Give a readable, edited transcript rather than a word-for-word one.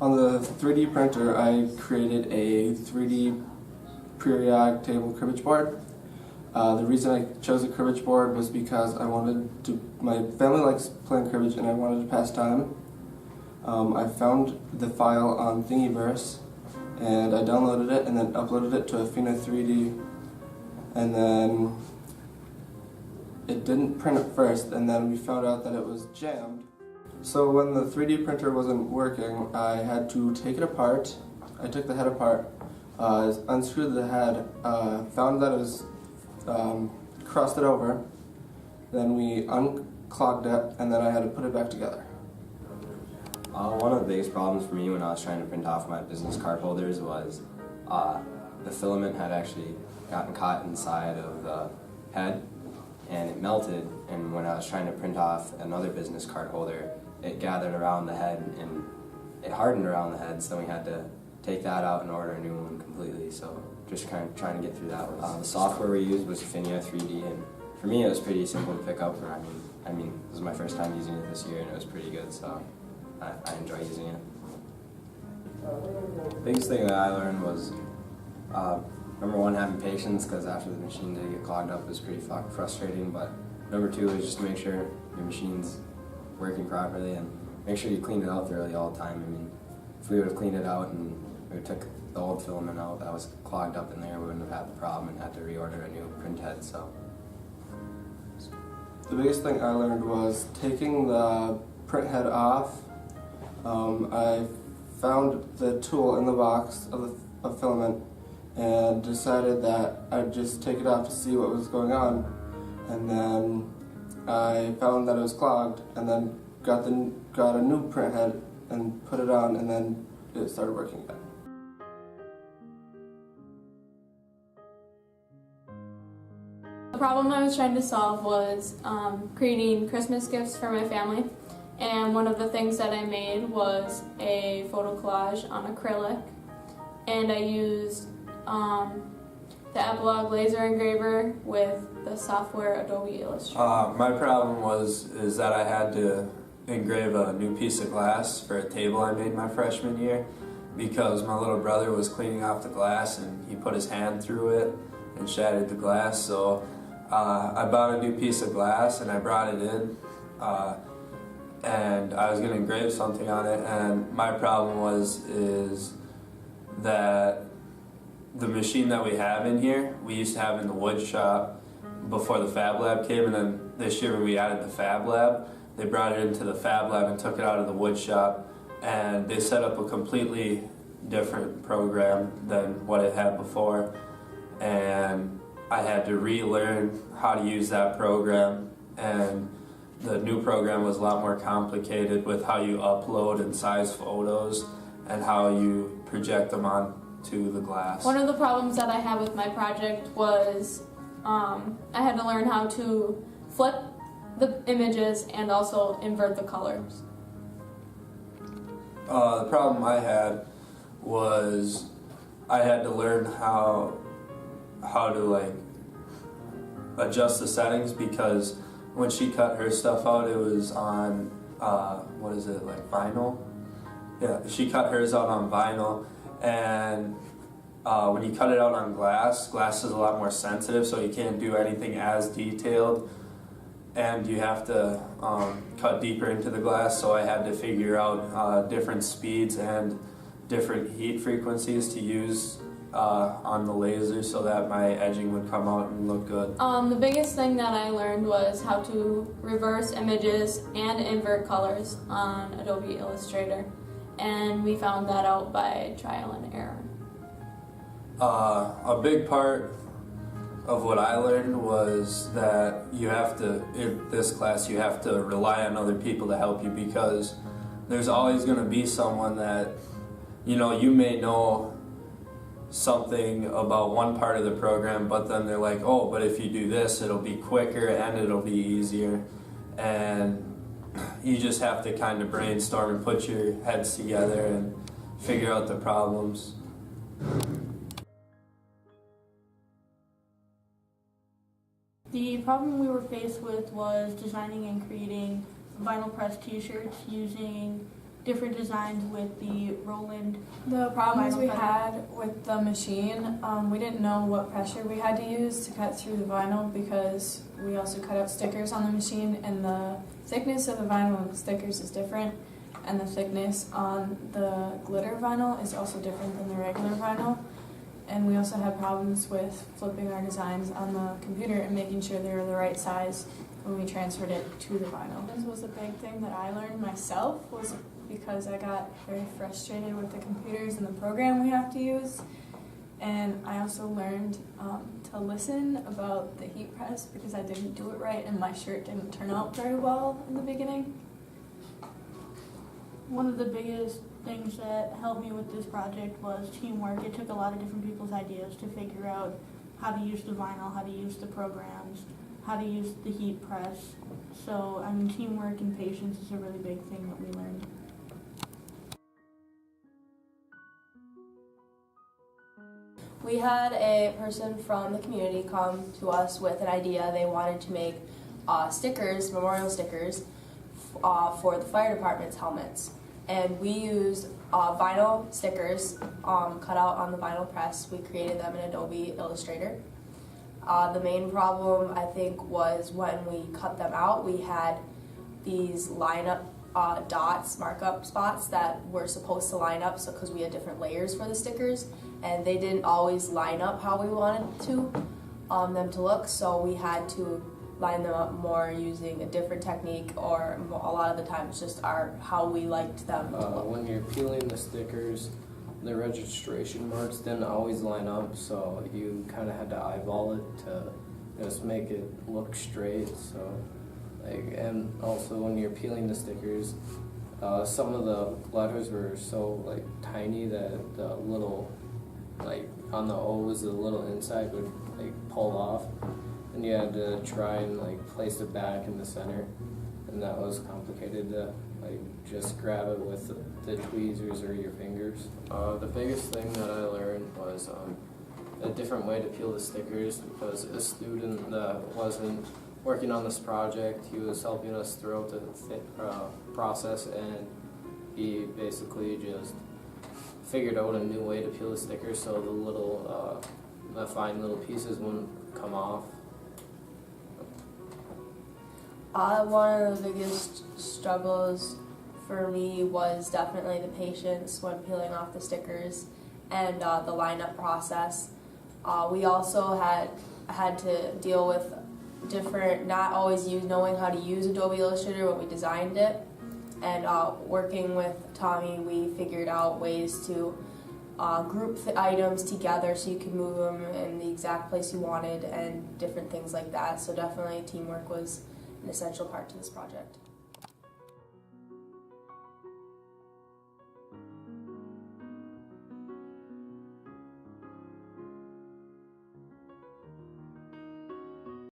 On the 3D printer, I created a 3D periodic table cribbage board. The reason I chose a cribbage board was because my family likes playing cribbage and I wanted to pass time. I found the file on Thingiverse and I downloaded it and then uploaded it to Afina 3D, and then it didn't print at first, and then we found out that it was jammed. So when the 3D printer wasn't working, I had to take it apart. I took the head apart, unscrewed the head, found that it was crossed it over, then we unclogged it, and then I had to put it back together. One of the biggest problems for me when I was trying to print off my business card holders was the filament had actually gotten caught inside of the head and it melted, and when I was trying to print off another business card holder, it gathered around the head and it hardened around the head, so we had to take that out and order a new one completely. So just kind of trying to get through that. The software we used was Afina 3D, and for me it was pretty simple to pick up. I mean, this was my first time using it this year and it was pretty good, so I enjoy using it. The biggest thing that I learned was, number one, having patience, because after the machine did get clogged up, it was pretty frustrating, but number two is just to make sure your machine's working properly and make sure you clean it out thoroughly all the time. I mean, if we would have cleaned it out and we took the old filament out that was clogged up in there, we wouldn't have had the problem and had to reorder a new print head. So the biggest thing I learned was taking the print head off. I found the tool in the box of filament and decided that I'd just take it off to see what was going on, and then I found that it was clogged, and then got a new print head and put it on, and then it started working again. The problem I was trying to solve was creating Christmas gifts for my family, and one of the things that I made was a photo collage on acrylic, and I used the FabLab laser engraver with the software Adobe Illustrator. My problem is that I had to engrave a new piece of glass for a table I made my freshman year, because my little brother was cleaning off the glass and he put his hand through it and shattered the glass. So I bought a new piece of glass and I brought it in, and I was going to engrave something on it, and my problem is that the machine that we have in here, we used to have in the wood shop before the FabLab came, and then this year when we added the FabLab, they brought it into the FabLab and took it out of the wood shop, and they set up a completely different program than what it had before, and I had to relearn how to use that program, and the new program was a lot more complicated with how you upload and size photos and how you project them onto the glass. One of the problems that I had with my project was I had to learn how to flip the images and also invert the colors. The problem I had was I had to learn how to like adjust the settings, because when she cut her stuff out, it was on what is it, like vinyl? Yeah, she cut hers out on vinyl, and when you cut it out on glass is a lot more sensitive, so you can't do anything as detailed, and you have to cut deeper into the glass, so I had to figure out different speeds and different heat frequencies to use on the laser so that my edging would come out and look good. The biggest thing that I learned was how to reverse images and invert colors on Adobe Illustrator, and we found that out by trial and error. A big part of what I learned was that you have to, in this class, you have to rely on other people to help you, because there's always going to be someone that, you may know something about one part of the program, but then they're like, oh, but if you do this, it'll be quicker and it'll be easier. And you just have to kind of brainstorm and put your heads together and figure out the problems. The problem we were faced with was designing and creating vinyl press t-shirts using different designs with the Roland. The problems Vinyl we cutter. had with the machine, we didn't know what pressure we had to use to cut through the vinyl because we also cut out stickers on the machine, and the thickness of the vinyl on the stickers is different, and the thickness on the glitter vinyl is also different than the regular vinyl. And we also had problems with flipping our designs on the computer and making sure they were the right size when we transferred it to the vinyl. This was a big thing that I learned myself, was because I got very frustrated with the computers and the program we have to use. And I also learned to listen about the heat press because I didn't do it right and my shirt didn't turn out very well in the beginning. One of the biggest things that helped me with this project was teamwork. It took a lot of different people's ideas to figure out how to use the vinyl, how to use the programs, how to use the heat press. So, I mean, teamwork and patience is a really big thing that we learned. We had a person from the community come to us with an idea. They wanted to make stickers, memorial stickers, for the fire department's helmets. And we used vinyl stickers cut out on the vinyl press. We created them in Adobe Illustrator. The main problem, I think, was when we cut them out, we had these line-up dots, markup spots that were supposed to line up, so because we had different layers for the stickers, and they didn't always line up how we wanted them to look, so we had to line them up more using a different technique, or a lot of the times just how we liked them to look. When you're peeling the stickers, the registration marks didn't always line up, so you kind of had to eyeball it to just make it look straight. So, and also when you're peeling the stickers, some of the letters were so tiny that the little on the O's, the little inside would pull off, and you had to try and place it back in the center, and that was complicated to just grab it with the tweezers or your fingers. The biggest thing that I learned was a different way to peel the stickers, because a student that wasn't working on this project, he was helping us throughout the process, and he basically just figured out a new way to peel the stickers so the little, the fine little pieces wouldn't come off. One of the biggest struggles for me was definitely the patience when peeling off the stickers and the lineup process. We also had to deal with not always knowing how to use Adobe Illustrator when we designed it, and working with Tommy, we figured out ways to group the items together so you could move them in the exact place you wanted and different things like that. So definitely teamwork was an essential part to this project.